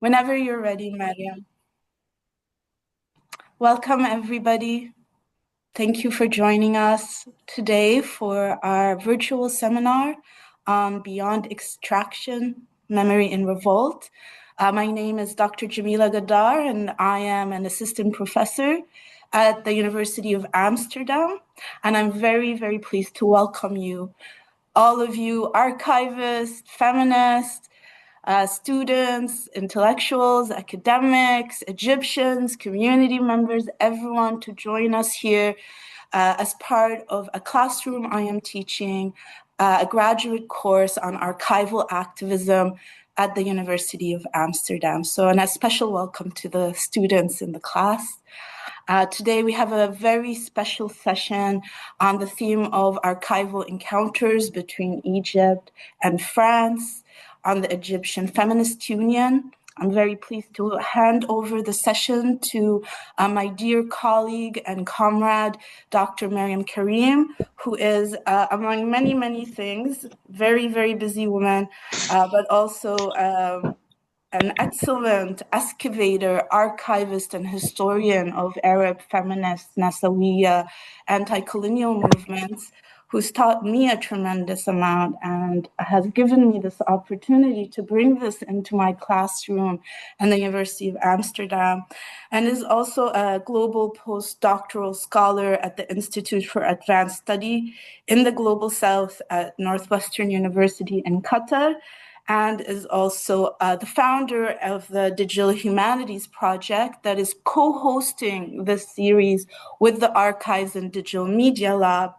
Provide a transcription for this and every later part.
Whenever you're ready, Mariam. Welcome, everybody. Thank you for joining us today for our virtual seminar on Beyond Extraction, Memory in Revolt. My name is Dr. Jamila Gadar, and I am an assistant professor at the University of Amsterdam. And I'm very, very pleased to welcome you, all of you archivists, feminists, students, intellectuals, academics, Egyptians, community members, everyone to join us here as part of a classroom I am teaching, a graduate course on archival activism at the University of Amsterdam. So, and a special welcome to the students in the class. Today we have a very special session on the theme of archival encounters between Egypt and France on the Egyptian Feminist Union. I'm very pleased to hand over the session to my dear colleague and comrade, Dr. Mariam Karim, who is, among many, many things, very, very busy woman, but also an excellent excavator, archivist, and historian of Arab feminist, Nasawiya, anti-colonial movements, who's taught me a tremendous amount and has given me this opportunity to bring this into my classroom at the University of Amsterdam, and is also a global postdoctoral scholar at the Institute for Advanced Study in the Global South at Northwestern University in Qatar, and is also the founder of the Digital Humanities Project that is co-hosting this series with the Archives and Digital Media Lab,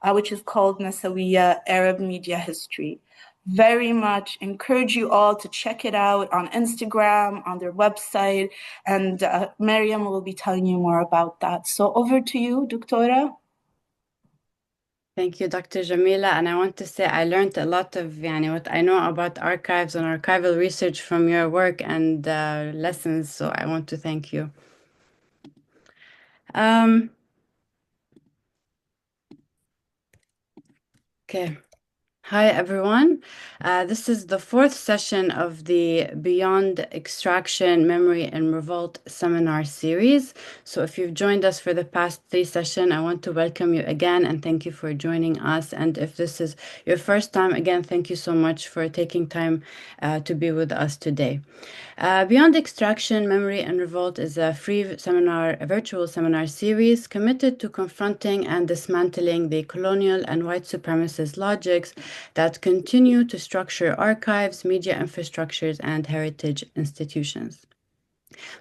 which is called Nasawiya Arab Media History. Very much encourage you all to check it out on Instagram, on their website, and Mariam will be telling you more about that. So over to you, Doctora. Thank you, Dr. Jamila. And I want to say I learned a lot of what I know about archives and archival research from your work and lessons. So I want to thank you. Okay. Hi, everyone. This is the fourth session of the Beyond Extraction, Memory and Revolt seminar series. So if you've joined us for the past three sessions, I want to welcome you again and thank you for joining us. And if this is your first time, again, thank you so much for taking time to be with us today. Beyond Extraction, Memory and Revolt is a free seminar, a virtual seminar series committed to confronting and dismantling the colonial and white supremacist logics that continue to structure archives, media infrastructures, and heritage institutions.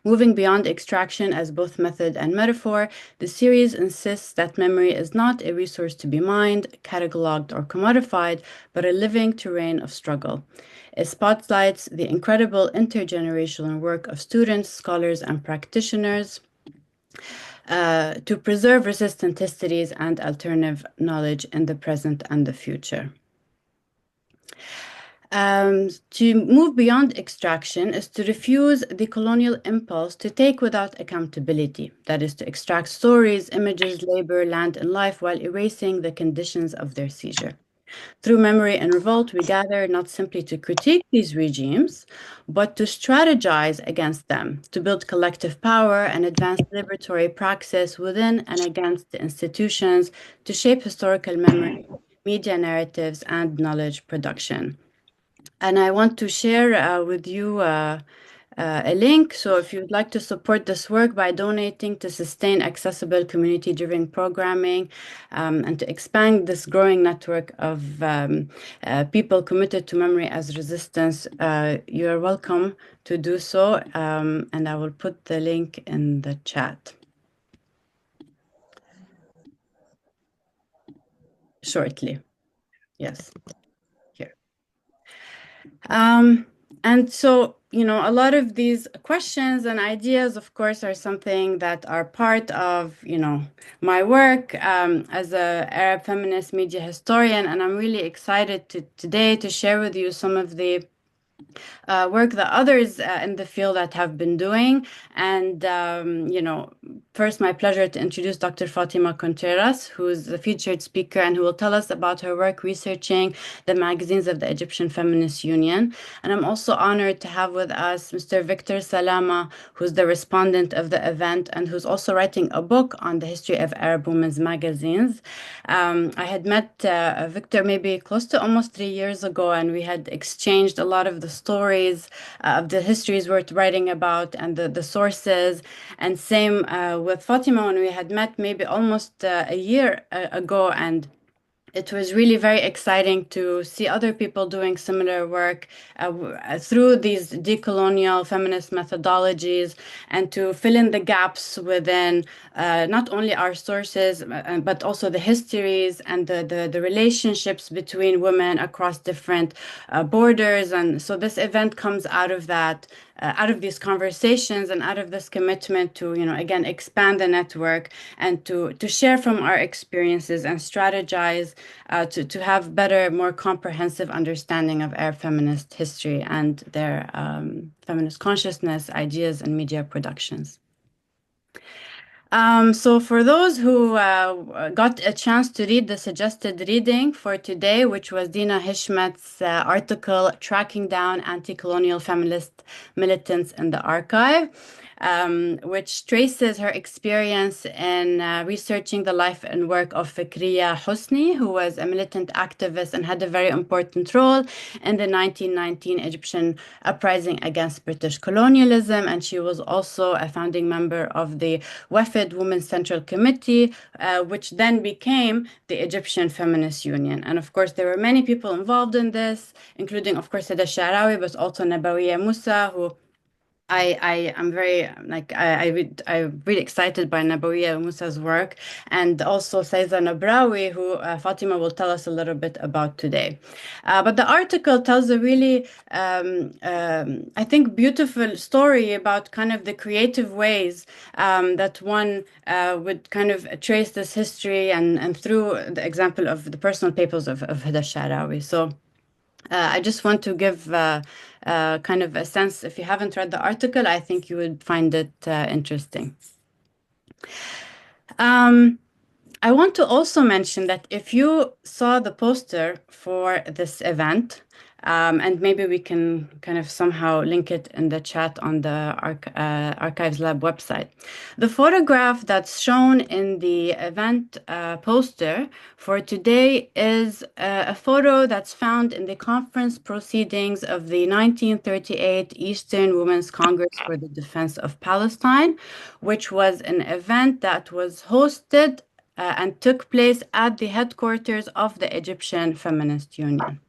Moving beyond extraction as both method and metaphor, the series insists that memory is not a resource to be mined, cataloged, or commodified, but a living terrain of struggle. It spotlights the incredible intergenerational work of students, scholars, and practitioners to preserve resistant histories and alternative knowledge in the present and the future. To move beyond extraction is to refuse the colonial impulse to take without accountability, that is, to extract stories, images, labor, land, and life while erasing the conditions of their seizure. Through Memory and Revolt, we gather not simply to critique these regimes, but to strategize against them, to build collective power and advance liberatory praxis within and against the institutions, to shape historical memory, media narratives, and knowledge production. And I want to share with you a link. So if you'd like to support this work by donating to sustain accessible community-driven programming and to expand this growing network of people committed to memory as resistance, you're welcome to do so. And I will put the link in the chat shortly. Yes, here. And so, a lot of these questions and ideas, of course, are something that are part of, my work as a Arab feminist media historian. And I'm really excited today to share with you some of the work that others in the field that have been doing. And, first, my pleasure to introduce Dr. Fátima Contreras, who's the featured speaker and who will tell us about her work researching the magazines of the Egyptian Feminist Union. And I'm also honored to have with us Mr. Victor Salama, who's the respondent of the event and who's also writing a book on the history of Arab women's magazines. I had met Victor maybe close to almost 3 years ago, and we had exchanged a lot of the stories of the histories we're writing about and the sources. And same with Fatima when we had met maybe almost a year ago, and it was really very exciting to see other people doing similar work through these decolonial feminist methodologies and to fill in the gaps within not only our sources, but also the histories and the relationships between women across different borders. And so this event comes out of that. Out of these conversations and out of this commitment to, again, expand the network and to share from our experiences and strategize to have better, more comprehensive understanding of Arab feminist history and their feminist consciousness, ideas, and media productions. So for those who got a chance to read the suggested reading for today, which was Dina Hishmet's article, Tracking Down Anti-Colonial Feminist Militants in the Archive, which traces her experience in researching the life and work of Fikriya Hosni, who was a militant activist and had a very important role in the 1919 Egyptian uprising against British colonialism. And she was also a founding member of the WEFID Women's Central Committee, which then became the Egyptian Feminist Union. And of course, there were many people involved in this, including, of course, Sada Sharawi, but also Nabawiya Musa, who I am very I'm really excited by Nabawiya Musa's work, and also Saiza Nabrawi, who Fatima will tell us a little bit about today. But the article tells a really, I think, beautiful story about kind of the creative ways that one would kind of trace this history and through the example of the personal papers of Huda Sharawi. So. I just want to give kind of a sense. If you haven't read the article, I think you would find it interesting. I want to also mention that if you saw the poster for this event, and maybe we can kind of somehow link it in the chat on the Archives Lab website. The photograph that's shown in the event poster for today is a photo that's found in the conference proceedings of the 1938 Eastern Women's Congress for the Defense of Palestine, which was an event that was hosted and took place at the headquarters of the Egyptian Feminist Union.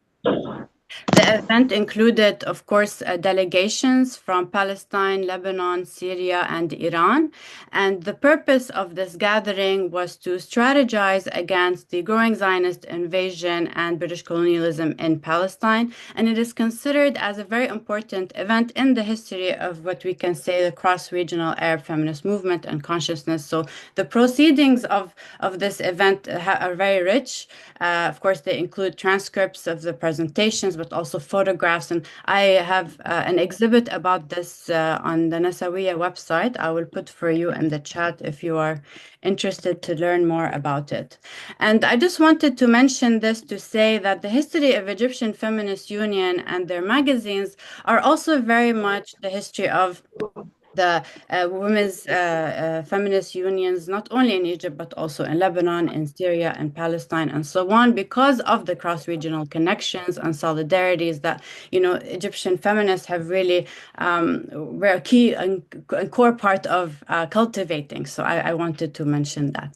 The event included, of course, delegations from Palestine, Lebanon, Syria, and Iran. And the purpose of this gathering was to strategize against the growing Zionist invasion and British colonialism in Palestine. And it is considered as a very important event in the history of what we can say the cross-regional Arab feminist movement and consciousness. So the proceedings of this event are very rich. Of course, they include transcripts of the presentations, but also photographs. And I have an exhibit about this on the Nasawiya website. I will put for you in the chat if you are interested to learn more about it. And I just wanted to mention this to say that the history of Egyptian Feminist Union and their magazines are also very much the history of the women's feminist unions, not only in Egypt, but also in Lebanon, in Syria, and Palestine, and so on, because of the cross-regional connections and solidarities that, Egyptian feminists have really were a key and core part of cultivating. So I wanted to mention that.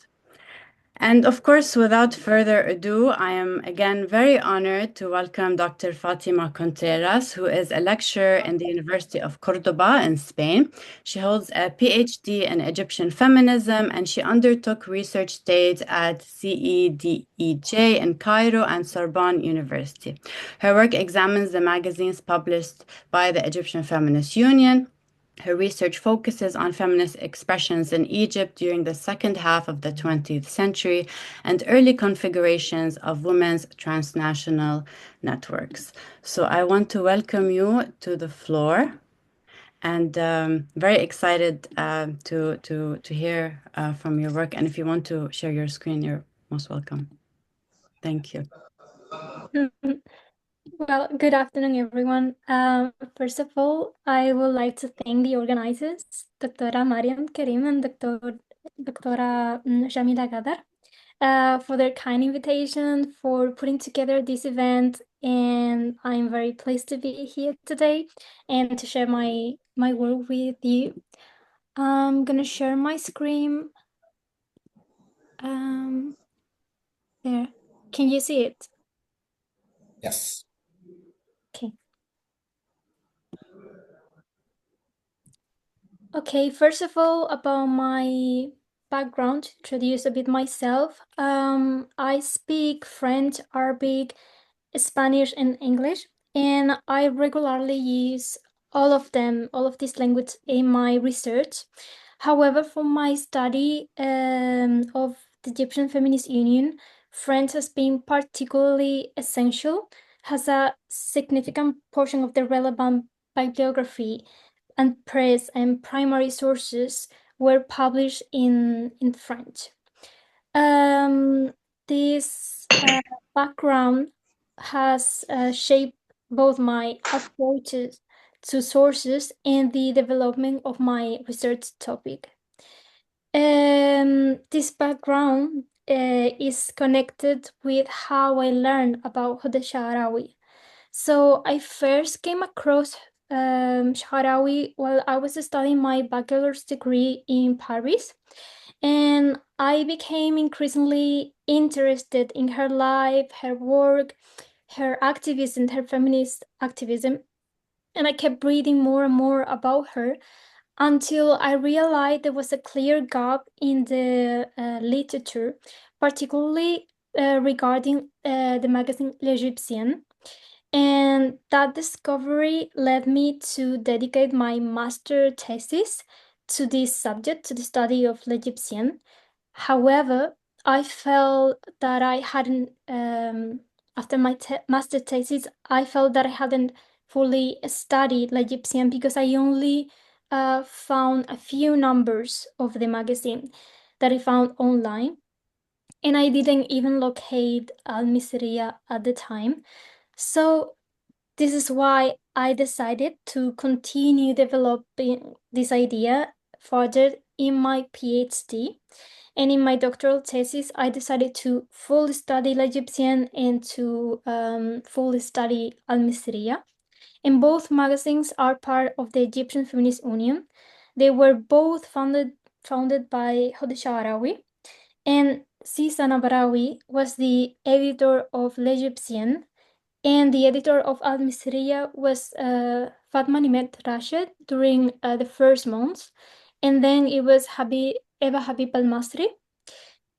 And of course, without further ado, I am again very honored to welcome Dr. Fátima Contreras, who is a lecturer in the University of Cordoba in Spain. She holds a PhD in Egyptian feminism, and she undertook research stays at CEDEJ in Cairo and Sorbonne University. Her work examines the magazines published by the Egyptian Feminist Union, Her research focuses on feminist expressions in Egypt during the second half of the 20th century and early configurations of women's transnational networks. So I want to welcome you to the floor, and very excited to hear from your work. And if you want to share your screen, you're most welcome. Thank you. Well, good afternoon, everyone. First of all, I would like to thank the organizers, Dr. Mariam Karim and Dr. Jamila Gadar, for their kind invitation, for putting together this event. And I'm very pleased to be here today and to share my work with you. I'm gonna share my screen. There. Can you see it? Yes. Okay. Okay, first of all, about my background, to introduce a bit myself. I speak French, Arabic, Spanish, and English, and I regularly use all of these languages in my research. However, for my study of the Egyptian Feminist Union, French has been particularly essential, has a significant portion of the relevant bibliography and press and primary sources were published in French. This background has shaped both my approaches to sources and the development of my research topic. This background is connected with how I learned about Huda Sha'arawi. So I first came across Sha'arawi while I was studying my bachelor's degree in Paris, and I became increasingly interested in her life, her work, her activism, her feminist activism, and I kept reading more and more about her until I realized there was a clear gap in the literature, particularly regarding the magazine L'Egyptienne. And that discovery led me to dedicate my master thesis to this subject, to the study of L'Egyptienne. However, I felt that I hadn't, after my master thesis, I felt that I hadn't fully studied L'Egyptienne because I only found a few numbers of the magazine that I found online. And I didn't even locate Al Misriya at the time. So this is why I decided to continue developing this idea further in my PhD. And in my doctoral thesis, I decided to fully study L'Egyptienne and to fully study Al Misriya. And both magazines are part of the Egyptian Feminist Union. They were both founded by Huda Sha'arawi, and Sisa Nabarawi was the editor of L'Egyptienne, and the editor of Al Misriya was Fatma Nimet Rashid during the first months, and then it was Eva Habib Al Masri.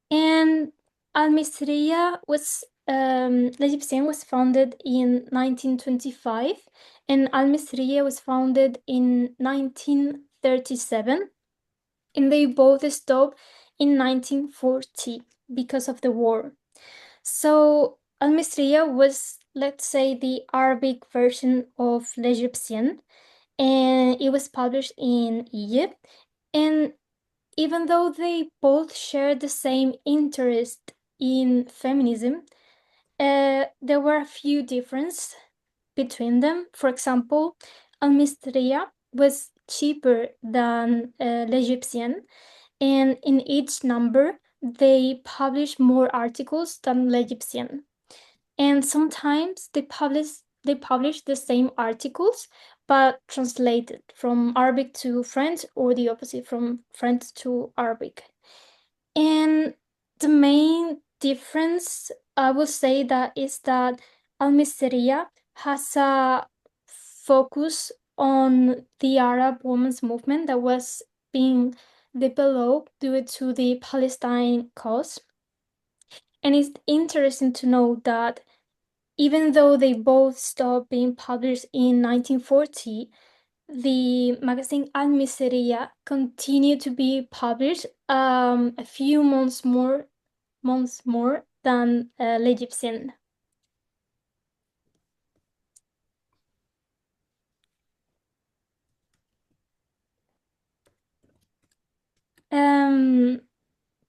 And Al Misriya was L'Egyptienne was founded in 1925, and Al Misriya was founded in 1937, and they both stopped in 1940 because of the war. So Al Misriya was, let's say, the Arabic version of L'Egyptienne, and it was published in Egypt. And even though they both share the same interest in feminism, there were a few differences between them. For example, Al Misriya was cheaper than L'Egyptienne, and in each number, they publish more articles than L'Egyptienne. And sometimes they publish the same articles, but translated from Arabic to French or the opposite, from French to Arabic. And the main difference, I would say, that is that Al Misriya has a focus on the Arab women's movement that was being developed due to the Palestine cause. And it's interesting to know that even though they both stopped being published in 1940, the magazine Al Miseria continued to be published a few months more than L'Egyptian.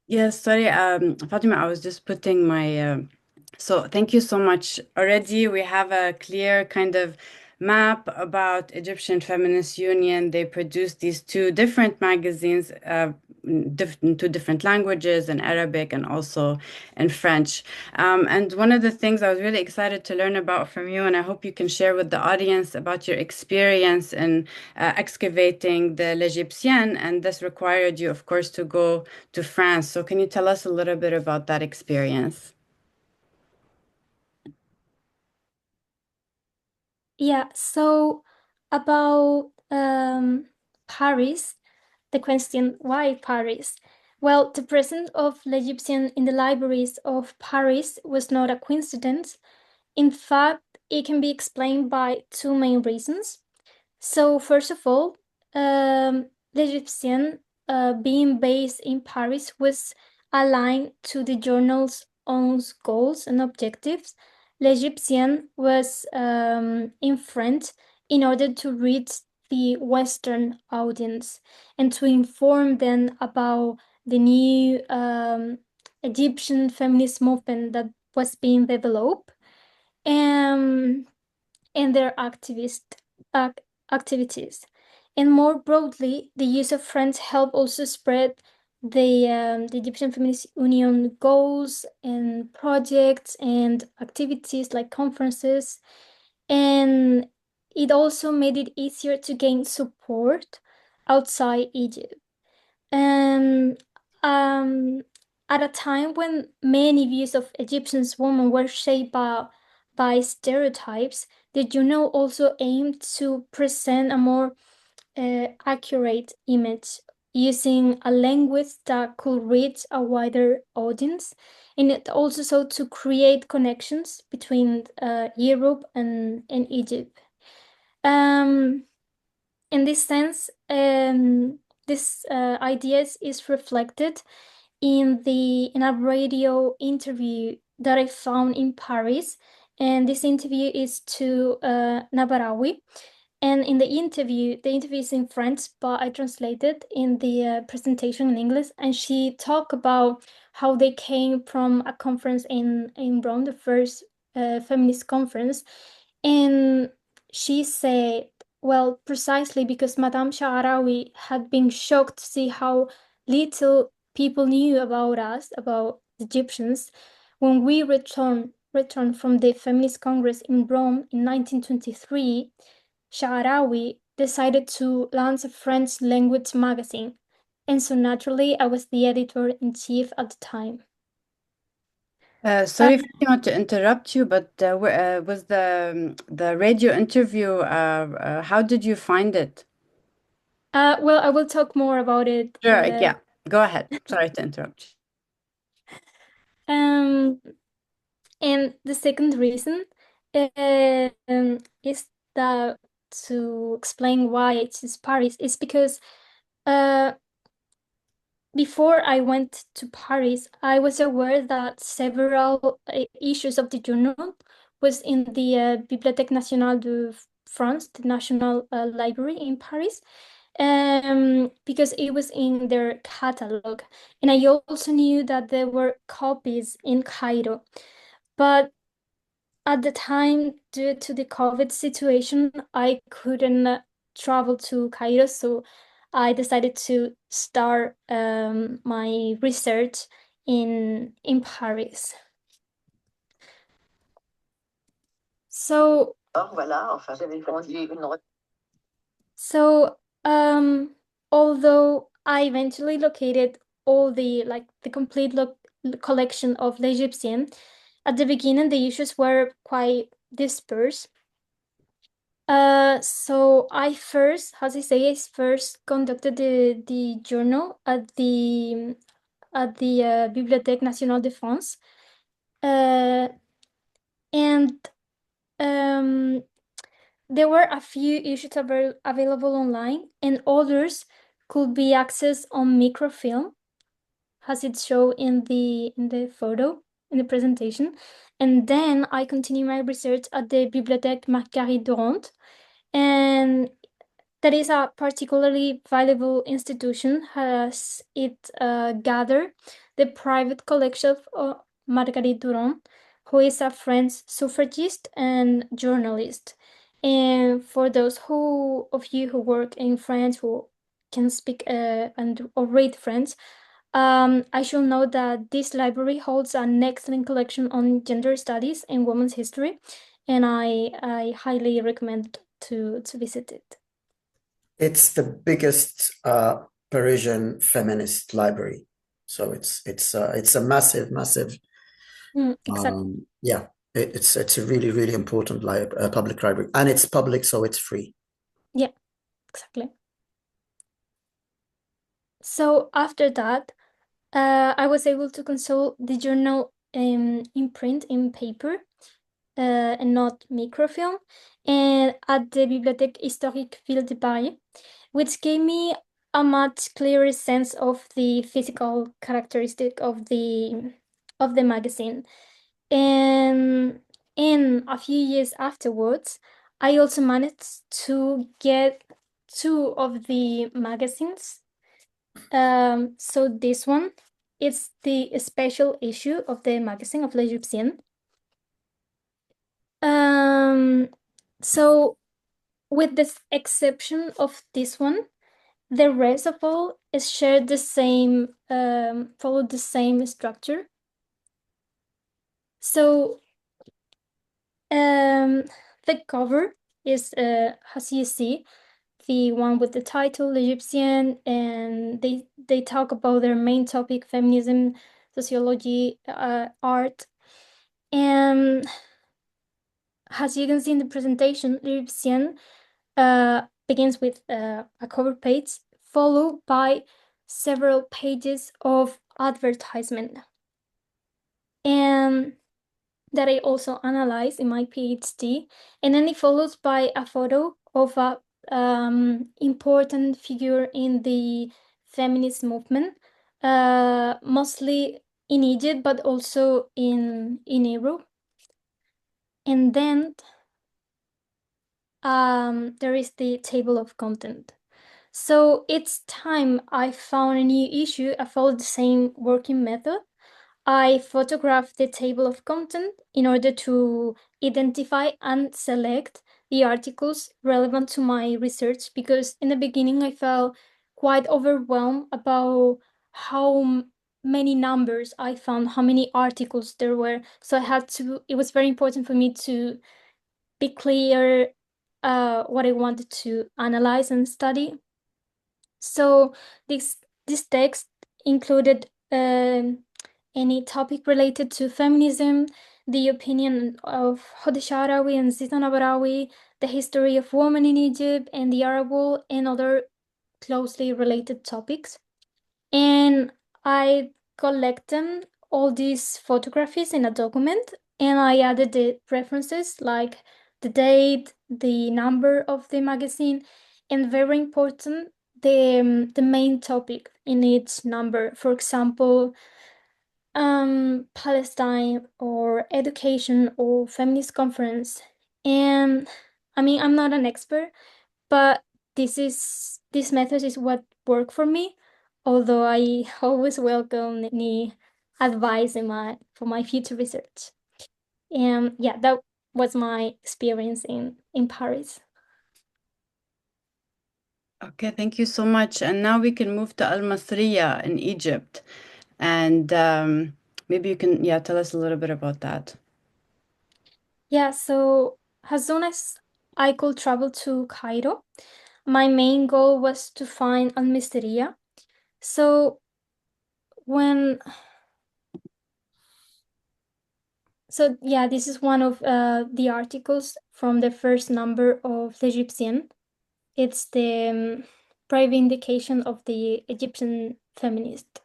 Yes, sorry, Fatima, I was just putting my so thank you so much. Already we have a clear kind of map about Egyptian Feminist Union. They produced these two different magazines, in two different languages, in Arabic and also in French. And one of the things I was really excited to learn about from you, and I hope you can share with the audience about your experience in excavating the L'Egyptienne, and this required you, of course, to go to France. So can you tell us a little bit about that experience? Yeah, so about Paris, the question, why Paris? Well, the presence of L'Egyptian in the libraries of Paris was not a coincidence. In fact, it can be explained by two main reasons. So first of all, L'Egyptian, being based in Paris, was aligned to the journal's own goals and objectives. L'Egyptian was in French in order to reach the Western audience and to inform them about the new Egyptian feminist movement that was being developed and their activities. And more broadly, the use of French helped also spread the Egyptian Feminist Union goals and projects and activities like conferences. And it also made it easier to gain support outside Egypt. And at a time when many views of Egyptian women were shaped by stereotypes, the journal also aimed to present a more accurate image using a language that could reach a wider audience, and it also sought to create connections between Europe and Egypt. In this sense, this ideas is reflected in a radio interview that I found in Paris, and this interview is to Nabarawi. And in the interview is in French, but I translated in the presentation in English. And she talked about how they came from a conference in Rome, the first feminist conference. And she said, well, precisely because Madame Sha'arawi had been shocked to see how little people knew about us, about Egyptians, when we returned from the Feminist Congress in Rome in 1923. Sha'arawi decided to launch a French language magazine, and so naturally I was the editor-in-chief at the time. Sorry, Fatima, to interrupt you, but was the radio interview, how did you find it? Well, I will talk more about it. Sure, yeah, go ahead. Sorry to interrupt And the second reason is that to explain why it is Paris is because before I went to Paris, I was aware that several issues of the journal was in the Bibliothèque Nationale de France, the National Library in Paris, because it was in their catalog. And I also knew that there were copies in Cairo. But at the time, due to the COVID situation, I couldn't travel to Cairo, so I decided to start my research in Paris. So, although I eventually located all the complete collection of L'Egyptian, at the beginning the issues were quite dispersed. So I first conducted the journal at the Bibliothèque Nationale de France, and there were a few issues available online, and others could be accessed on microfilm, as it's shown in the photo, in the presentation. And then I continued my research at the Bibliothèque Marguerite-Durand, and that is a particularly valuable institution as it gathered the private collection of Marguerite Durand, who is a French suffragist and journalist. And for those of you who work in France, who can speak or read French, I should note that this library holds an excellent collection on gender studies and women's history, and I highly recommend to visit it. It's the biggest Parisian feminist library, so it's a massive. Exactly. Yeah, it's a really important public library, and it's public, so it's free. Yeah, exactly. So after that, I was able to consult the journal in print, in paper, and not microfilm, and at the Bibliothèque Historique Ville de Paris, which gave me a much clearer sense of the physical characteristic of the magazine. And in a few years afterwards, I also managed to get 2 of the magazines. So this one is the special issue of the magazine of L'Egyptienne. So with the exception of this one, the rest of all is shared the same, follow the same structure. So the cover is, as you see, the one with the title Egyptian, and they talk about their main topic, feminism, sociology, art, and as you can see in the presentation, Egyptian begins with a cover page followed by several pages of advertisement, and that I also analyzed in my PhD, and then it follows by a photo of a important figure in the feminist movement, mostly in Egypt, but also in Europe. And then there is the table of content. So each time I found a new issue, I followed the same working method. I photographed the table of content in order to identify and select the articles relevant to my research, because in the beginning I felt quite overwhelmed about how many numbers I found, how many articles there were. So it was very important for me to be clear what I wanted to analyze and study. So this text included any topic related to feminism, the opinion of Hod Sha'arawi and Zita Nabarawi, the history of women in Egypt and the Arab world, and other closely related topics. And I collected all these photographies in a document, and I added the references like the date, the number of the magazine, and very important, the main topic in each number. For example, Palestine or education or feminist conference. And I mean, I'm not an expert, but this method is what worked for me, although I always welcome any advice for my future research. And yeah, that was my experience in Paris. Okay, thank you so much. And now we can move to Al Masriya in Egypt. And maybe you can, tell us a little bit about that. Yeah, so as soon as I could travel to Cairo, my main goal was to find Al Masriya. So yeah, this is one of the articles from the first number of the Egyptian. It's the private indication of the Egyptian feminist.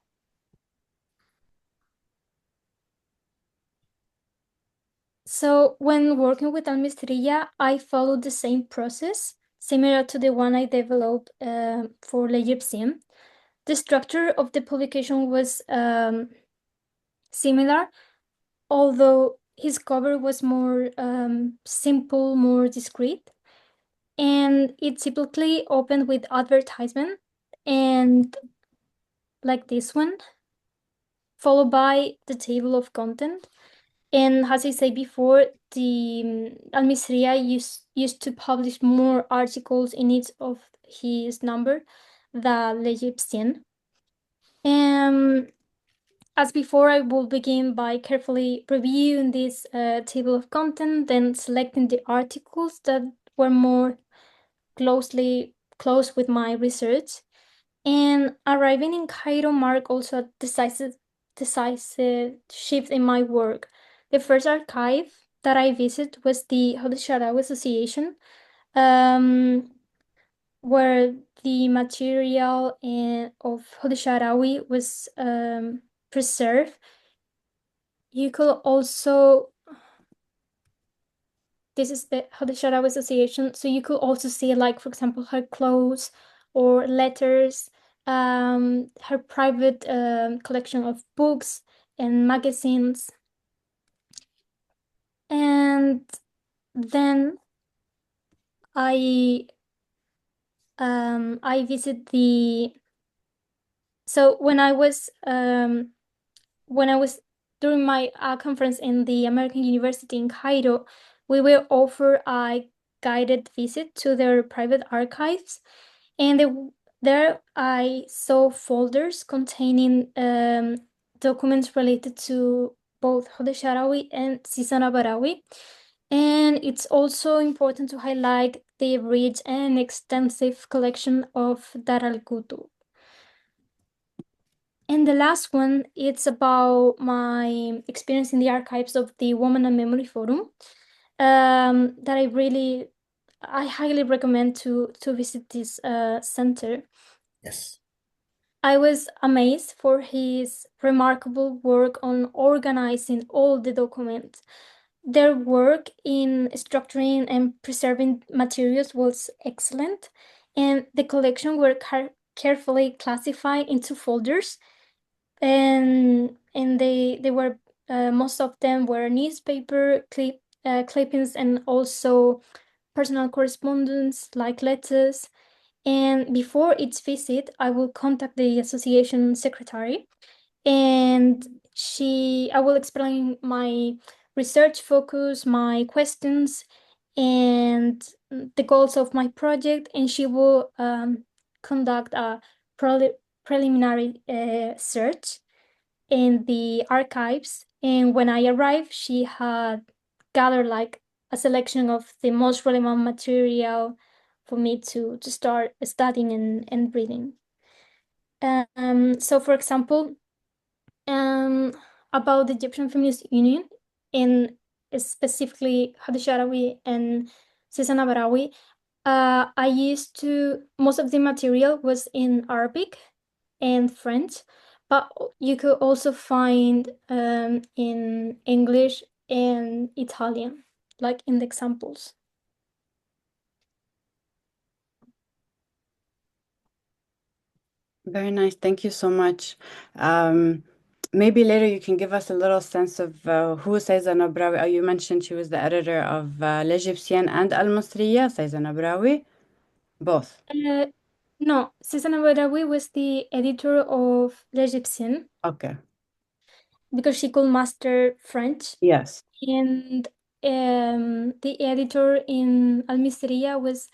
So when working with Al-Misriya, I followed the same process, similar to the one I developed for l'Egyptian. The structure of the publication was similar, although his cover was more simple, more discreet. And it typically opened with advertisement, and like this one, followed by the table of content. And as I said before, the Al-Misriya used to publish more articles in each of his number than l'Egyptian. As before, I will begin by carefully reviewing this table of content, then selecting the articles that were more close with my research. And arriving in Cairo marked also a decisive shift in my work. The first archive that I visited was the Hod Sharawi Association, where the material of Hod Sharawi was preserved. You could also, this is the Hod Sharawi Association, so you could also see, like, for example, her clothes or letters, her private collection of books and magazines. And then I visit so when I was during my conference in the American University in Cairo, we were offered a guided visit to their private archives, and there I saw folders containing documents related to both Hod Sharawi and Sisana Barawi. And it's also important to highlight the rich and extensive collection of Dar al-Kutub. And the last one, it's about my experience in the archives of the Women and Memory Forum, that I highly recommend to visit this center. Yes. I was amazed for his remarkable work on organizing all the documents. Their work in structuring and preserving materials was excellent, and the collection were carefully classified into folders, and they were most of them were newspaper clippings and also personal correspondence like letters. And before each visit, I will contact the association secretary, and I will explain my research focus, my questions, and the goals of my project, and she will conduct a preliminary search in the archives. And when I arrived, she had gathered like a selection of the most relevant material for me to start studying and reading. So for example, about the Egyptian Feminist Union, and specifically Hadi Sharawi and Susanna Barawi, most of the material was in Arabic and French, but you could also find in English and Italian, like in the examples. Very nice. Thank you so much. Maybe later you can give us a little sense of who Sayza Nabrawi. You mentioned she was the editor of l'Egyptian and Al-Masriya, Sayza Nabrawi. Both. No, Susanna Barawi was the editor of l'Egyptian. Okay. Because she could master French. Yes. And the editor in Al-Misriya was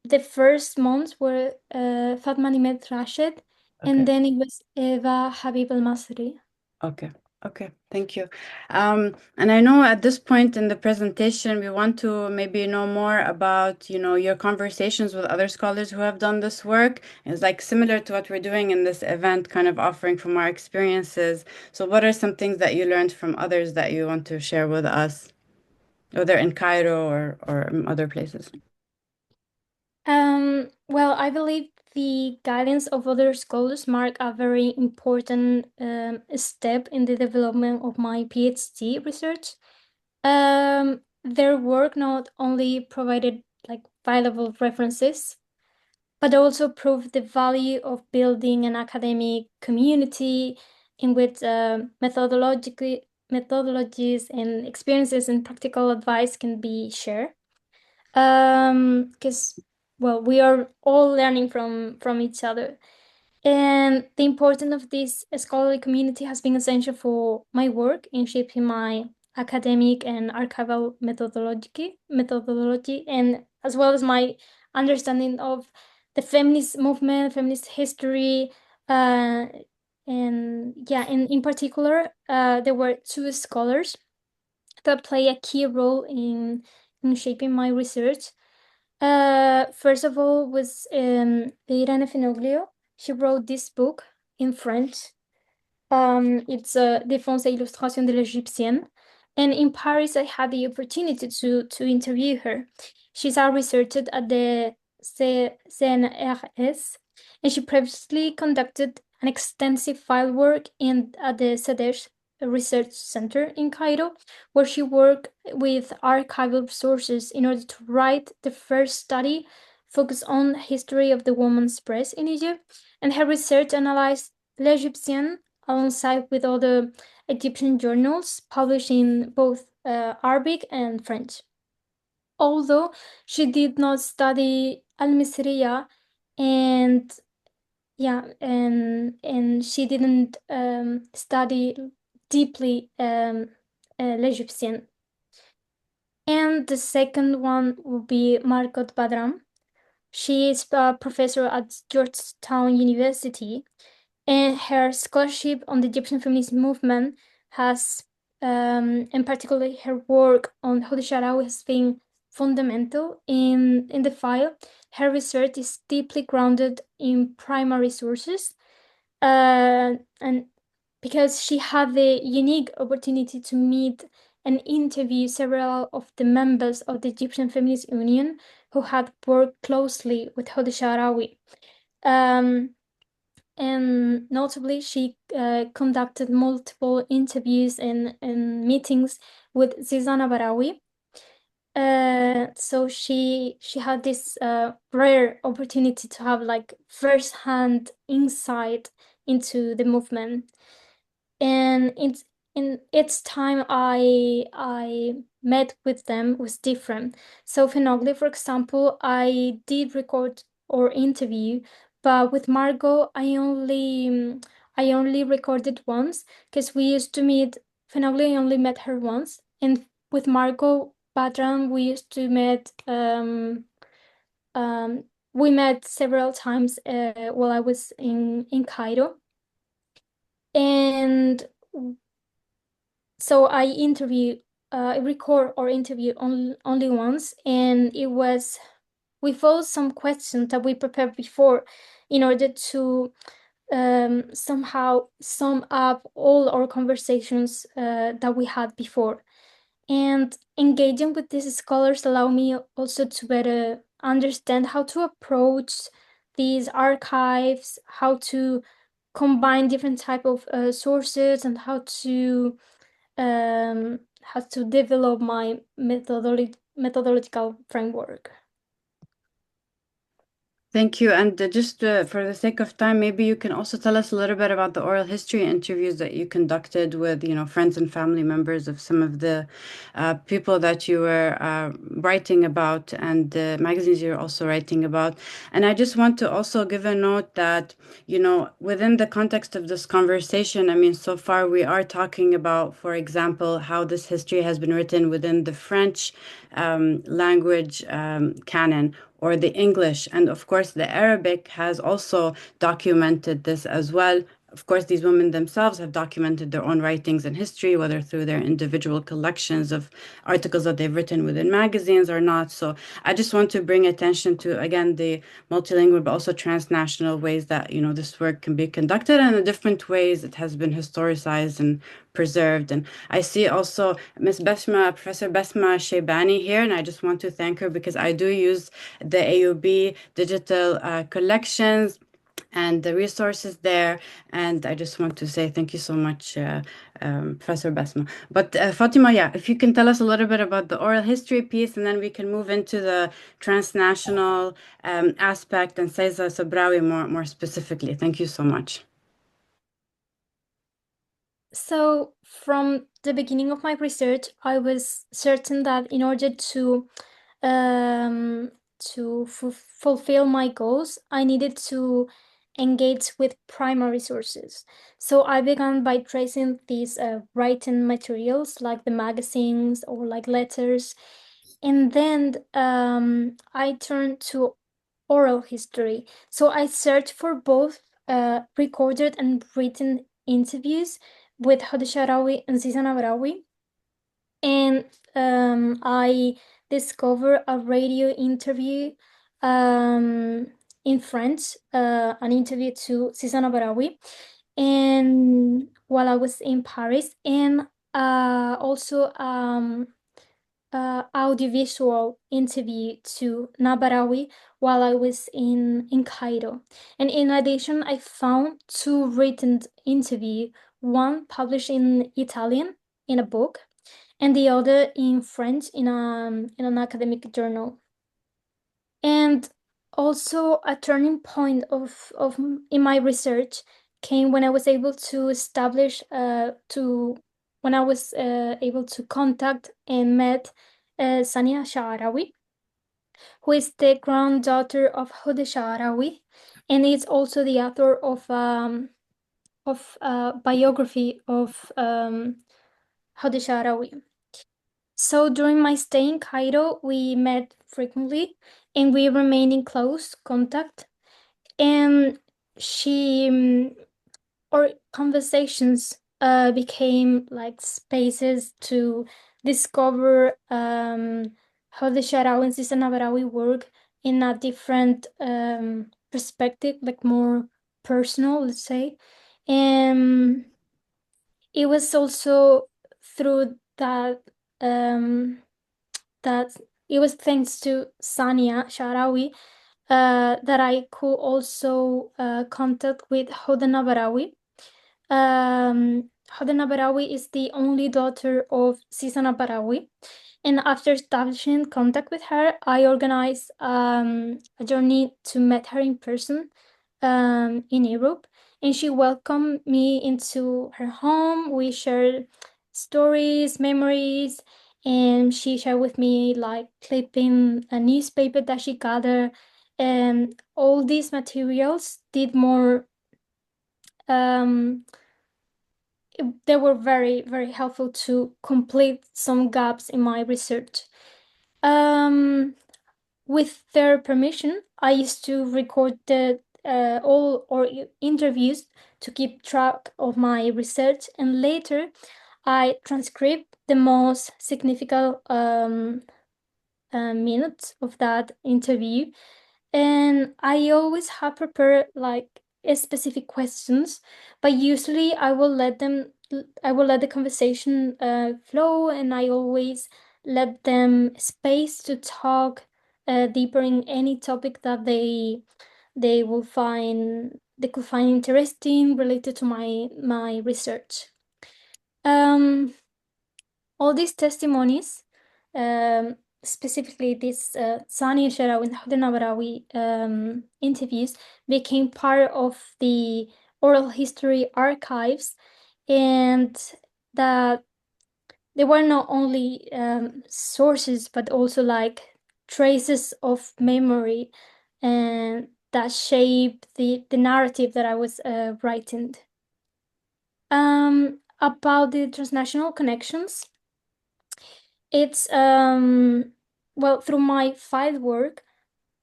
the first months were Fatma Nimet Rashid, and then it was Eva Habib al-Masri. Okay. Okay, thank you. And I know at this point in the presentation, we want to maybe know more about, your conversations with other scholars who have done this work. It's like similar to what we're doing in this event, kind of offering from our experiences. So what are some things that you learned from others that you want to share with us, whether in Cairo or other places? Well, I believe the guidance of other scholars mark a very important step in the development of my PhD research. Their work not only provided like valuable references, but also proved the value of building an academic community in which methodologies and experiences and practical advice can be shared. Because well, we are all learning from each other. And the importance of this scholarly community has been essential for my work in shaping my academic and archival methodology, and as well as my understanding of the feminist movement, feminist history, and yeah, in particular, there were two scholars that play a key role in shaping my research. First of all was Irene Finoglio. She wrote this book in French. It's Défense et illustration de l'Égyptienne. And in Paris, I had the opportunity to interview her. She's a researcher at the CNRS, and she previously conducted an extensive file work at the SEDESH Research Center in Cairo, where she worked with archival sources in order to write the first study focused on the history of the women's press in Egypt. And her research analyzed l'Égyptienne alongside with other Egyptian journals published in both Arabic and French. Although she did not study Al-Misriya and she didn't study deeply l'Égyptienne. And the second one would be Margot Badram. She is a professor at Georgetown University, and her scholarship on the Egyptian feminist movement has, and particularly her work on Huda Sharawi, has been fundamental in the file. Her research is deeply grounded in primary sources, and because she had the unique opportunity to meet and interview several of the members of the Egyptian Feminist Union who had worked closely with Huda Sharawi. And notably, she conducted multiple interviews and meetings with Zizana Barawi. So she had this rare opportunity to have like first-hand insight into the movement. And in its time I met with them was different. So Fenogli, for example, I did record or interview, but with Margot, I only recorded once because we used to meet. Fenogli, I only met her once, and with Margot Badram, we used to meet. We met several times while I was in Cairo, and so I record or interview only once, and we followed some questions that we prepared before in order to somehow sum up all our conversations that we had before. And engaging with these scholars allow me also to better understand how to approach these archives, how to combine different type of sources, and how to develop my methodological framework. Thank you. And just for the sake of time, maybe you can also tell us a little bit about the oral history interviews that you conducted with, friends and family members of some of the people that you were writing about, and the magazines you're also writing about. And I just want to also give a note that, within the context of this conversation, I mean, so far we are talking about, for example, how this history has been written within the French language canon, or the English. And of course, the Arabic has also documented this as well. Of course, these women themselves have documented their own writings and history, whether through their individual collections of articles that they've written within magazines or not. So I just want to bring attention to, again, the multilingual, but also transnational ways that, this work can be conducted, and the different ways it has been historicized and preserved. And I see also Professor Besma Sheibani here, and I just want to thank her because I do use the AUB digital collections. and the resources there. And I just want to say thank you so much, Professor Basma. But Fatima, yeah, if you can tell us a little bit about the oral history piece, and then we can move into the transnational aspect and Saiza Sabrawi more specifically. Thank you so much. So from the beginning of my research, I was certain that in order to fulfill my goals, I needed to engage with primary sources. So I began by tracing these written materials like the magazines or like letters. And then I turned to oral history. So I searched for both recorded and written interviews with Hadi Sharawi and Zizan Abrawi. And I discovered a radio interview in French, an interview to Zizan Abrawi, and while I was in Paris, and also audiovisual interview to Nabarawi while I was in Cairo. And in addition, I found 2 written interview, one published in Italian in a book, and the other in French in an academic journal. And also a turning point in my research came when I was able to establish when I was able to contact and met Sania Sha'arawi, who is the granddaughter of Huda Sha'arawi, and is also the author of biography of Huda Sha'arawi. So during my stay in Cairo, we met frequently and we remained in close contact. And our conversations became like spaces to discover how the Sharawi and Sister Nabarawi work in a different perspective, like more personal, let's say. And it was also through that that it was thanks to Sania Sharawi that I could also contact with Hoda Nabarawi. Hoda Nabarawi is the only daughter of Sisa Nabarawi. And after establishing contact with her, I organized a journey to meet her in person in Europe. And she welcomed me into her home. We shared stories, memories, and she shared with me like clipping a newspaper that she gathered. And all these materials did more they were very, very helpful to complete some gaps in my research. With their permission, I used to record all our interviews to keep track of my research, and later I transcribed the most significant minutes of that interview. And I always have prepared like specific questions, but usually I will let the conversation flow, and I always let them space to talk deeper in any topic that they could find interesting related to my research. All these testimonies, specifically this Sani Sharawi and Hudna Barawi interviews, became part of the oral history archives, and that they were not only sources but also like traces of memory and that shape the narrative that I was writing. About the transnational connections, it's well, through my field work,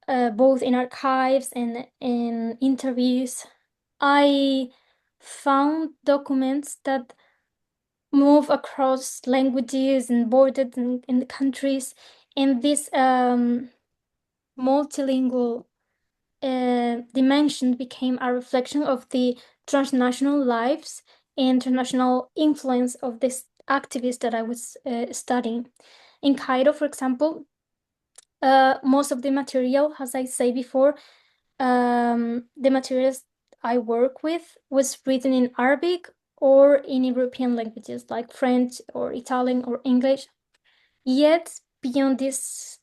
both in archives and in interviews, I found documents that move across languages and borders in the countries, and this multilingual dimension became a reflection of the transnational lives and international influence of this activist that I was studying. In Cairo, for example, most of the material, as I say before, the materials I work with was written in Arabic or in European languages like French or Italian or English. Yet, beyond this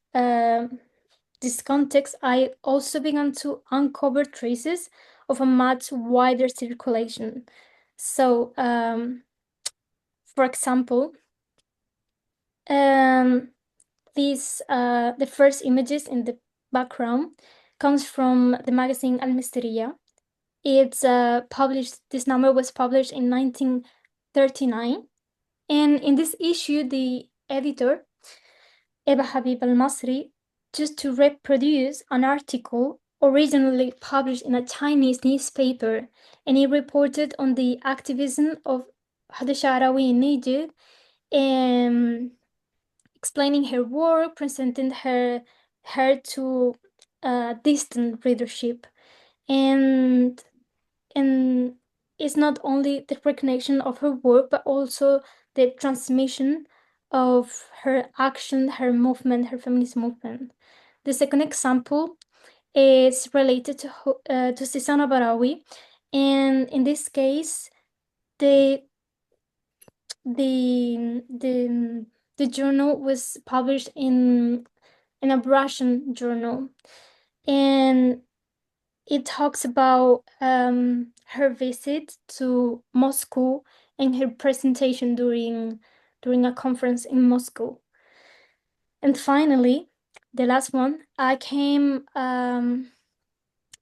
context, I also began to uncover traces of a much wider circulation. So, for example, the first images in the background comes from the magazine Al-Misteria. It's published. This number was published in 1939, and in this issue, the editor Eba Habib al-Masri just to reproduce an article originally published in a Chinese newspaper, and he reported on the activism of Huda Sha'rawi in Egypt, explaining her work, presenting her to distant readership, and it's not only the recognition of her work, but also the transmission of her action, her movement, her feminist movement. The second example is related to Susanna Barawi, and in this case, the journal was published in a Russian journal, and it talks about her visit to Moscow and her presentation during a conference in Moscow. And finally, the last one, I came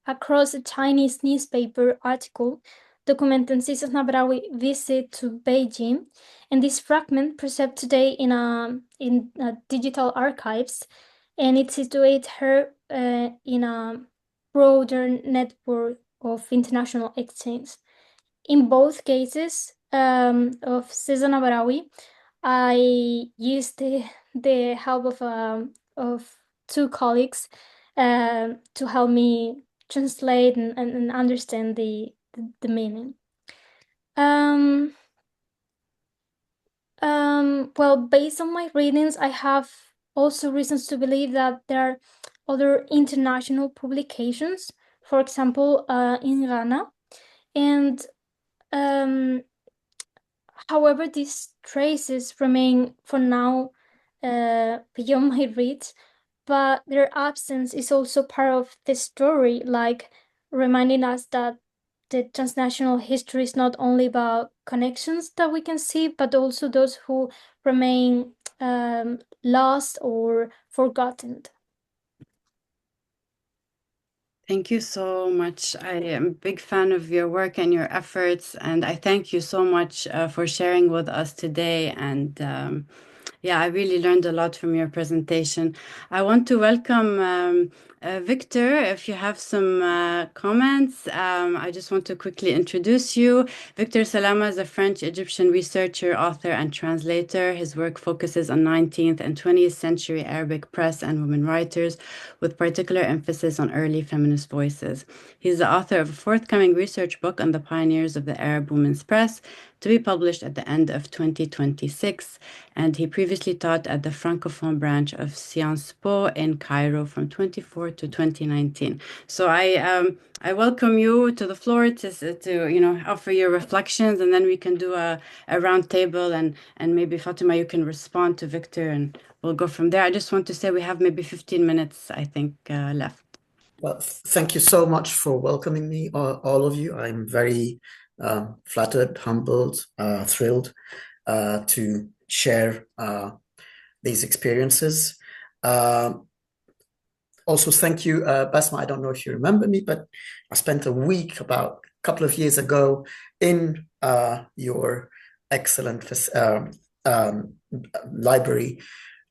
across a Chinese newspaper article documenting Susanna Barawi's visit to Beijing, and this fragment preserved today in digital archives, and it situates her in a broader network of international exchange. In both cases of Susanna Barawi, I used the help of two colleagues to help me translate and understand the meaning. Well, based on my readings, I have also reasons to believe that there are other international publications, for example, in Ghana. And however, these traces remain for now beyond my reach, but their absence is also part of the story, like reminding us that the transnational history is not only about connections that we can see, but also those who remain lost or forgotten. Thank you so much. I am a big fan of your work and your efforts, and I thank you so much for sharing with us today. And yeah, I really learned a lot from your presentation. I want to welcome Victor. If you have some comments, I just want to quickly introduce you. Victor Salama is a French-Egyptian researcher, author, and translator. His work focuses on 19th and 20th century Arabic press and women writers, with particular emphasis on early feminist voices. He's the author of a forthcoming research book on the pioneers of the Arab women's press, to be published at the end of 2026, and he previously taught at the Francophone branch of Sciences Po in Cairo from 2024 to 2019. So I welcome you to the floor to offer your reflections, and then we can do a round table, and maybe Fatima, you can respond to Victor, and we'll go from there. I just want to say we have maybe 15 minutes, I think, left. Well, thank you so much for welcoming me, all of you. I'm very flattered, humbled, thrilled to share these experiences. Also, thank you, Basma. I don't know if you remember me, but I spent a week about a couple of years ago in your excellent library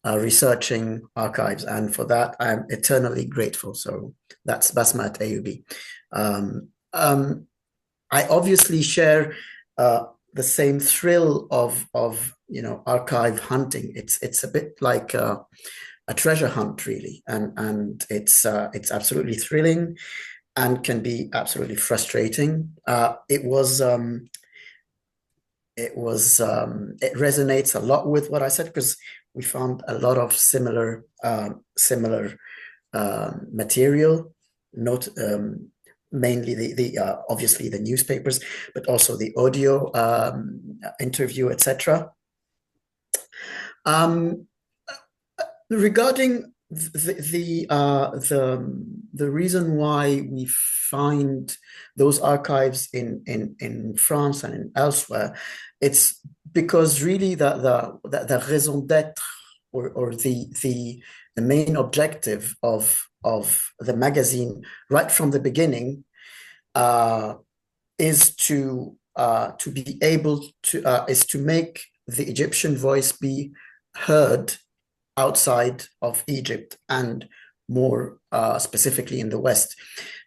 researching archives, and for that I'm eternally grateful. So that's Basma at AUB. I obviously share the same thrill of archive hunting. It's a bit like a treasure hunt, really, and it's absolutely thrilling and can be absolutely frustrating. It resonates a lot with what I said, because we found a lot of similar material, mainly obviously the newspapers, but also the audio interview, etc. Regarding the reason why we find those archives in France and in elsewhere, it's because really the raison d'être or the main objective of the magazine right from the beginning is to be able to is to make the Egyptian voice be heard outside of Egypt and more specifically in the West.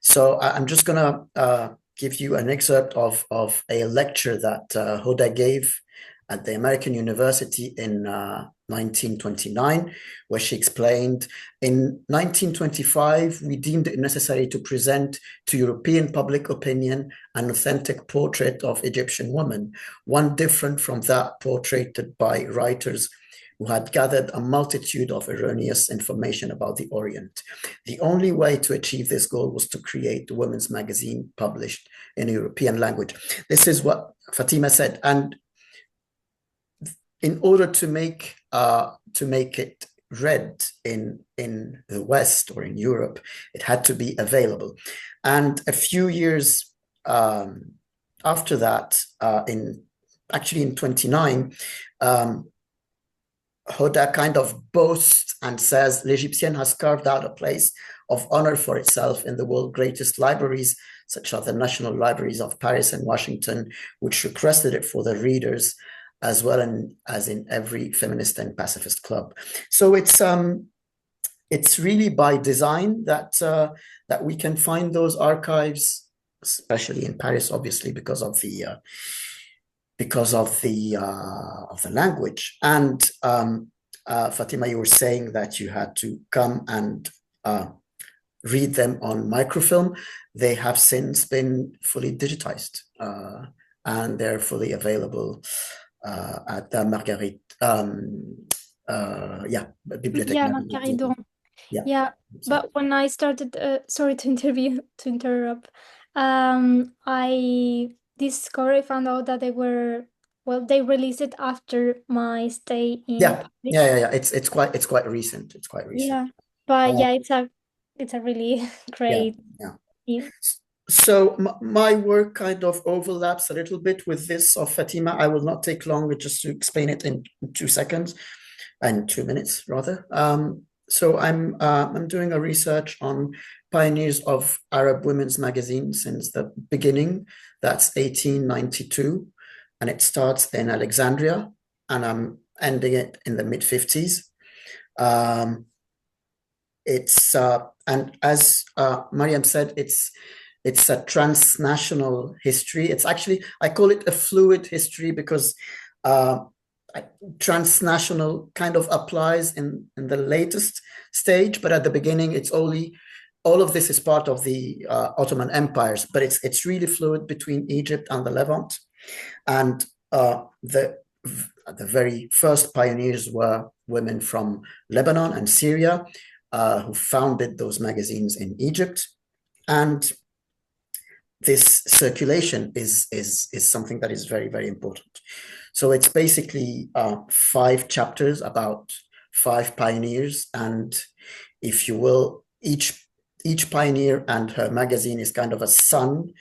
So I'm just going to give you an excerpt of a lecture that Hoda gave at the American University in 1929, where she explained, in 1925, we deemed it necessary to present to European public opinion an authentic portrait of Egyptian women, one different from that portrayed by writers who had gathered a multitude of erroneous information about the Orient. The only way to achieve this goal was to create the women's magazine published in a European language. This is what Fatima said. And in order to make it read in the West or in Europe, it had to be available. And a few years after that, in 29, Hoda kind of boasts and says, L'Egyptienne has carved out a place of honor for itself in the world's greatest libraries, such as the National Libraries of Paris and Washington, which requested it for their readers, as well as in every feminist and pacifist club. So it's really by design that we can find those archives, especially in Paris, obviously because of the language. And Fatima, you were saying that you had to come and read them on microfilm. They have since been fully digitized, and they're fully available at the Marguerite, Bibliothèque Marguerite. Yeah. Yeah, but when I started, sorry to interrupt. I found out that they released it after my stay in Paris. It's quite recent. It's quite recent. Yeah, but it's a really great thing. So my work kind of overlaps a little bit with this of Fatima. I will not take longer just to explain it in 2 seconds, and 2 minutes rather. So I'm doing a research on pioneers of Arab women's magazine since the beginning. That's 1892, and it starts in Alexandria, and I'm ending it in the mid-50s. And as Mariam said, it's a transnational history. It's actually, I call it a fluid history because transnational kind of applies in the latest stage, but at the beginning, it's only, all of this is part of the Ottoman empires, but it's really fluid between Egypt and the Levant. And the very first pioneers were women from Lebanon and Syria who founded those magazines in Egypt. And this circulation is something that is very, very important. So it's basically 5 chapters about 5 pioneers, and if you will, each pioneer and her magazine is kind of a sun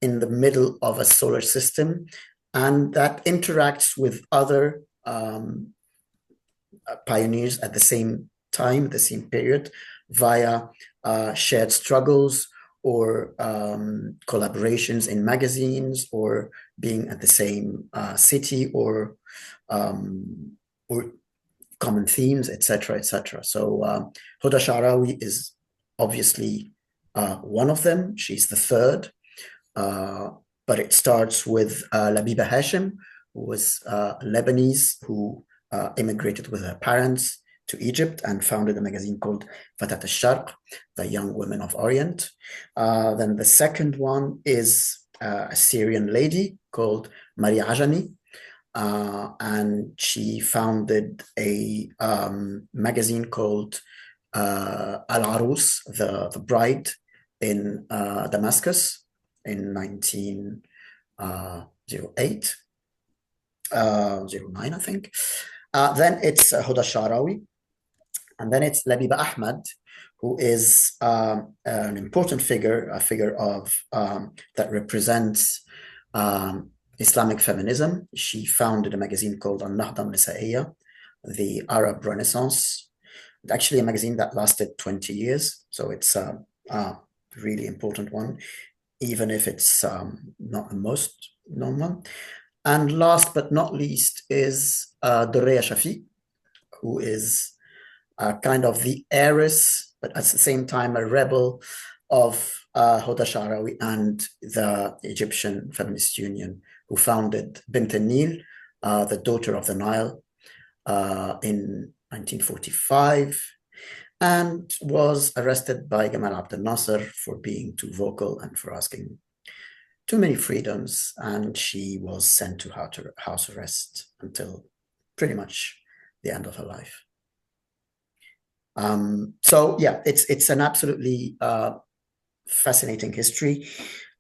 in the middle of a solar system, and that interacts with other pioneers at the same time, the same period, via shared struggles or collaborations in magazines, or being at the same city, or common themes, etc., etc. So Hoda Sha'rawi is obviously one of them. She's the third, but it starts with Labiba Hashim, who was Lebanese, who immigrated with her parents to Egypt and founded a magazine called Fatat al-Sharq, the Young Women of Orient. Then the second one is a Syrian lady called Maria Ajani, and she founded a magazine called Al-Arus, the Bride in Damascus in 1908, 09, I think. Then it's Huda Sharawi, and then it's Labiba Ahmed, who is an important figure, a figure of that represents Islamic feminism. She founded a magazine called Al-Nahda Nisaiya, the Arab Renaissance. Actually, a magazine that lasted 20 years, so it's a really important one, even if it's not the most known one. And last but not least is Durreya Shafiq, who is kind of the heiress, but at the same time a rebel of Huda Sha'rawi and the Egyptian Feminist Union, who founded Bint al-Nil, the daughter of the Nile, in 1945, and was arrested by Gamal Abdel Nasser for being too vocal and for asking too many freedoms, and she was sent to house arrest until pretty much the end of her life. So yeah, it's an absolutely fascinating history.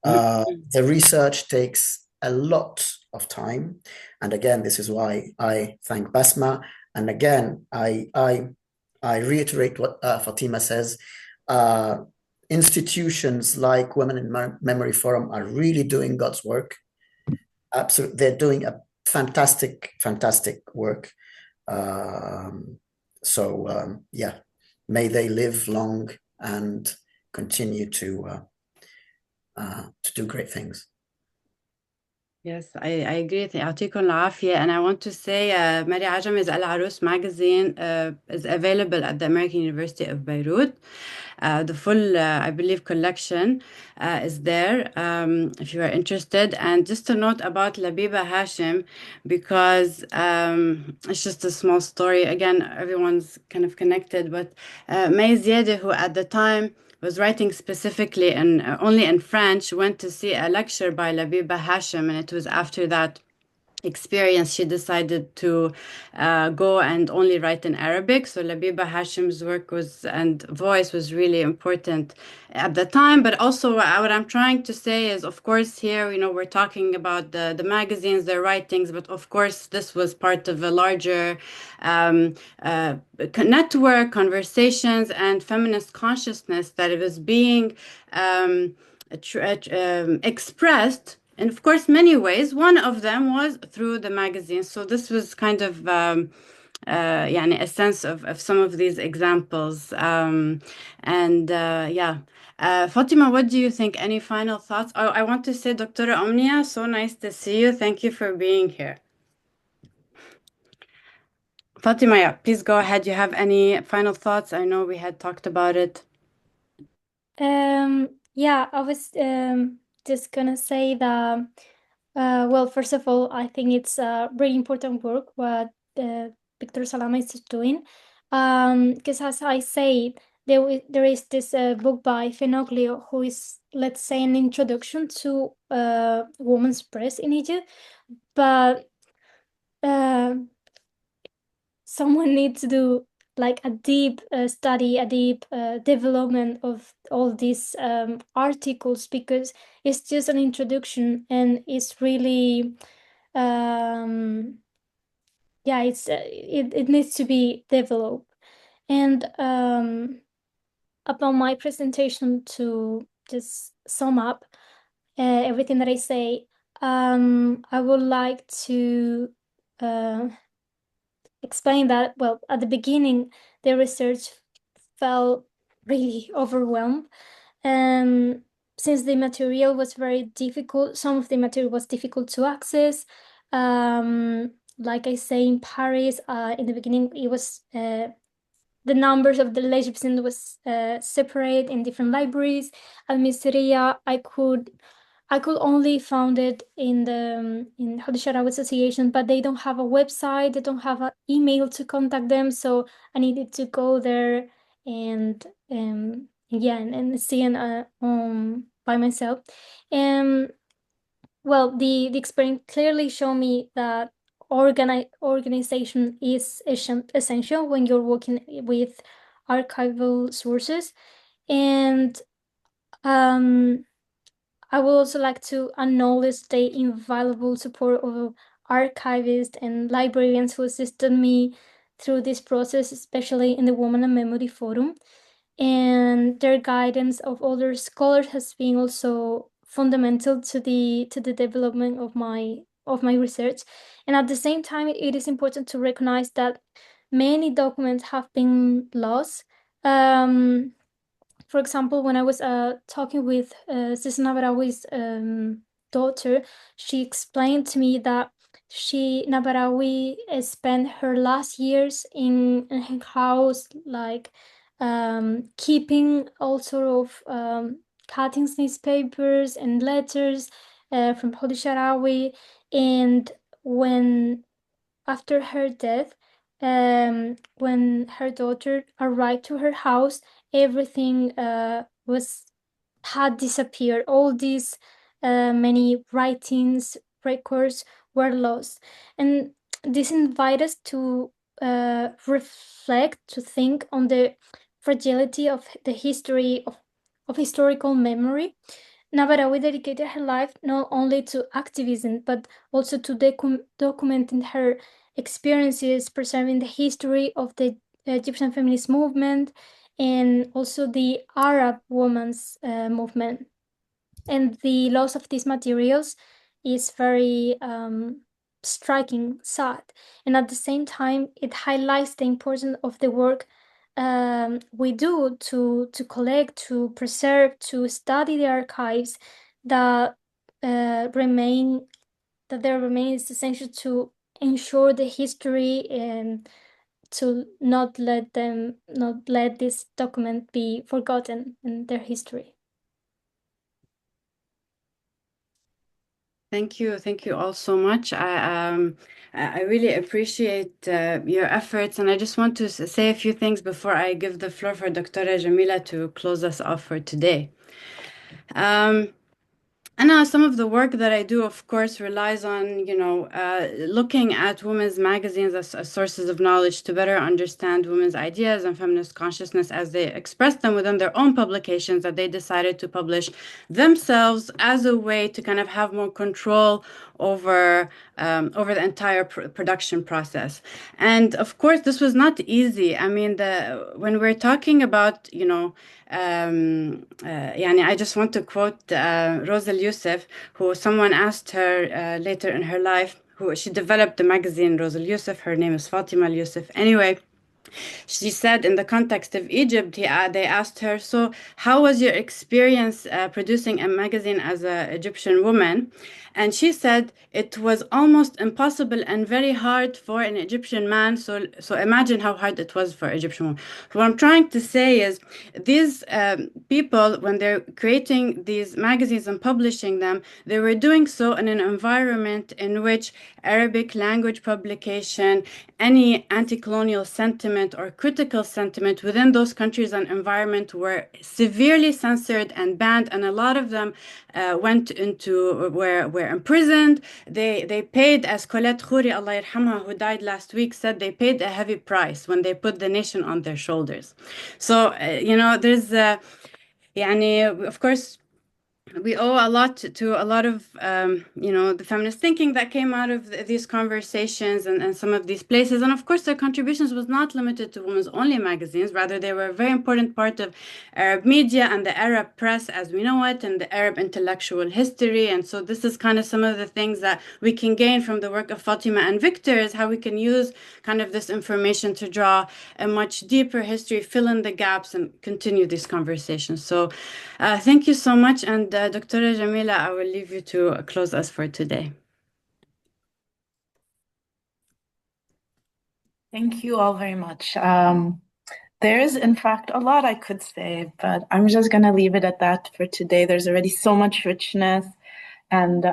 The research takes a lot of time, and again, this is why I thank Basma. And again, I reiterate what Fatima says. Institutions like Women in Memory Forum are really doing God's work. Absolutely, they're doing a fantastic work. Yeah, may they live long and continue to do great things. Yes, I agree. يعطيكم العافية. And I want to say Mari Ajami's Al Arus magazine is available at the American University of Beirut. The full, I believe, collection is there if you are interested. And just a note about Labiba Hashim, because it's just a small story. Again, everyone's kind of connected, but May Ziadeh, who at the time was writing specifically and only in French, went to see a lecture by Labiba Hashim, and it was after that experience she decided to go and only write in Arabic. So Labiba Hashim's work and voice was really important at the time. But also what I'm trying to say is, of course, here, we're talking about the magazines, their writings, but of course this was part of a larger network, conversations, and feminist consciousness that it was being expressed in, of course, many ways. One of them was through the magazine. So this was kind of a sense of some of these examples. Fatima, what do you think? Any final thoughts? Oh, I want to say, Dr. Omnia, so nice to see you. Thank you for being here. Fatima, yeah, please go ahead. You have any final thoughts? I know we had talked about it. Yeah, I was just gonna say that, well, first of all, I think it's a really important work what Victor Salama is doing. Because as I said, there is this book by Fenoglio, who is, let's say, an introduction to women's press in Egypt, but someone needs to do like a deep study, a deep development of all these articles, because it's just an introduction and it's really it needs to be developed. And upon my presentation, to just sum up everything that I say, I would like to explain that, well, at the beginning, the research felt really overwhelmed. Since the material was very difficult, some of the material was difficult to access. Like I say, in Paris, in the beginning, it was the numbers of the legibus was separate in different libraries. At Miseria, I could only found it in the Huda Sha'rawi Association, but they don't have a website, they don't have an email to contact them, so I needed to go there and see by myself. Well, the experience clearly showed me that organization is essential when you're working with archival sources. And I would also like to acknowledge the invaluable support of archivists and librarians who assisted me through this process, especially in the Women and Memory Forum. And their guidance of other scholars has been also fundamental to the development of my research. And at the same time, it is important to recognize that many documents have been lost. For example, when I was talking with Sis Nabarawi's daughter, she explained to me that Nabarawi spent her last years in her house, like keeping all sort of cuttings, newspapers and letters from Holy Sharawi. And when after her death, when her daughter arrived to her house, everything had disappeared. All these many writings, records were lost, and this invites us to reflect, to think on the fragility of the history of historical memory. Nabarawi dedicated her life not only to activism, but also to documenting her experiences, preserving the history of the Egyptian feminist movement, and also the Arab women's movement. And the loss of these materials is very striking, sad. And at the same time, it highlights the importance of the work we do to collect, to preserve, to study the archives that remain. That there remains essential to ensure the history and to not let this document be forgotten in their history. Thank you all so much. I really appreciate your efforts, and I just want to say a few things before I give the floor for Dr. Jamila to close us off for today. And now some of the work that I do, of course, relies on, looking at women's magazines as sources of knowledge to better understand women's ideas and feminist consciousness as they express them within their own publications that they decided to publish themselves as a way to kind of have more control over the entire production process. And of course, this was not easy. I mean, when we're talking about, I just want to quote Rosal Youssef, who someone asked her later in her life, who she developed the magazine Rosal Youssef. Her name is Fátima Youssef. Anyway, she said in the context of Egypt, they asked her, so how was your experience producing a magazine as an Egyptian woman? And she said it was almost impossible and very hard for an Egyptian man. So imagine how hard it was for Egyptian women. What I'm trying to say is these people, when they're creating these magazines and publishing them, they were doing so in an environment in which Arabic language publication, any anti-colonial sentiment or critical sentiment within those countries and environment were severely censored and banned, and a lot of them went into were imprisoned. They paid, as Colette Khouri, Allah yarhamha, who died last week, said, they paid a heavy price when they put the nation on their shoulders. So there's of course, we owe a lot to a lot of the feminist thinking that came out of these conversations and some of these places. And of course, their contributions was not limited to women's only magazines. Rather, they were a very important part of Arab media and the Arab press as we know it, and the Arab intellectual history. And so this is kind of some of the things that we can gain from the work of Fatima and Victor, is how we can use kind of this information to draw a much deeper history, fill in the gaps, and continue these conversations. So thank you so much. And Dr. Jamila, I will leave you to close us for today. Thank you all very much. There's, in fact, a lot I could say, but I'm just going to leave it at that for today. There's already so much richness and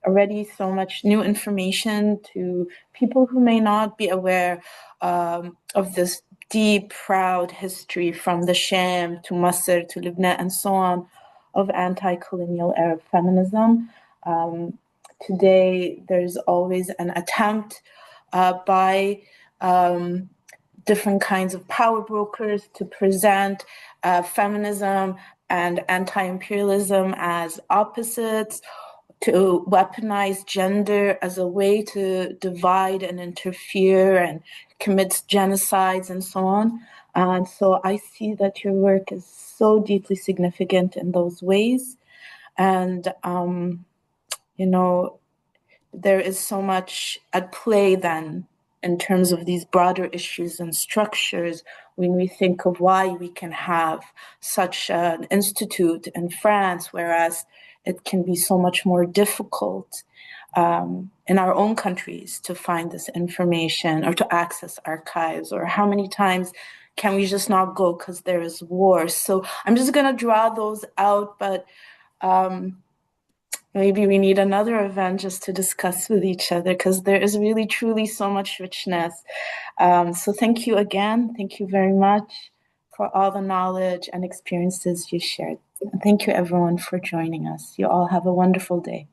already so much new information to people who may not be aware of this deep, proud history from the Sham to Masr to Lebanon and so on of anti-colonial Arab feminism. Today, there's always an attempt by different kinds of power brokers to present feminism and anti-imperialism as opposites, to weaponize gender as a way to divide and interfere and commit genocides and so on. And so I see that your work is so deeply significant in those ways. And, you know, there is so much at play then in terms of these broader issues and structures when we think of why we can have such an institute in France, whereas it can be so much more difficult in our own countries to find this information or to access archives, or how many times can we just not go because there is war. So I'm just going to draw those out, but maybe we need another event just to discuss with each other, because there is really truly so much richness. So thank you again. Thank you very much for all the knowledge and experiences you shared. And thank you everyone for joining us. You all have a wonderful day.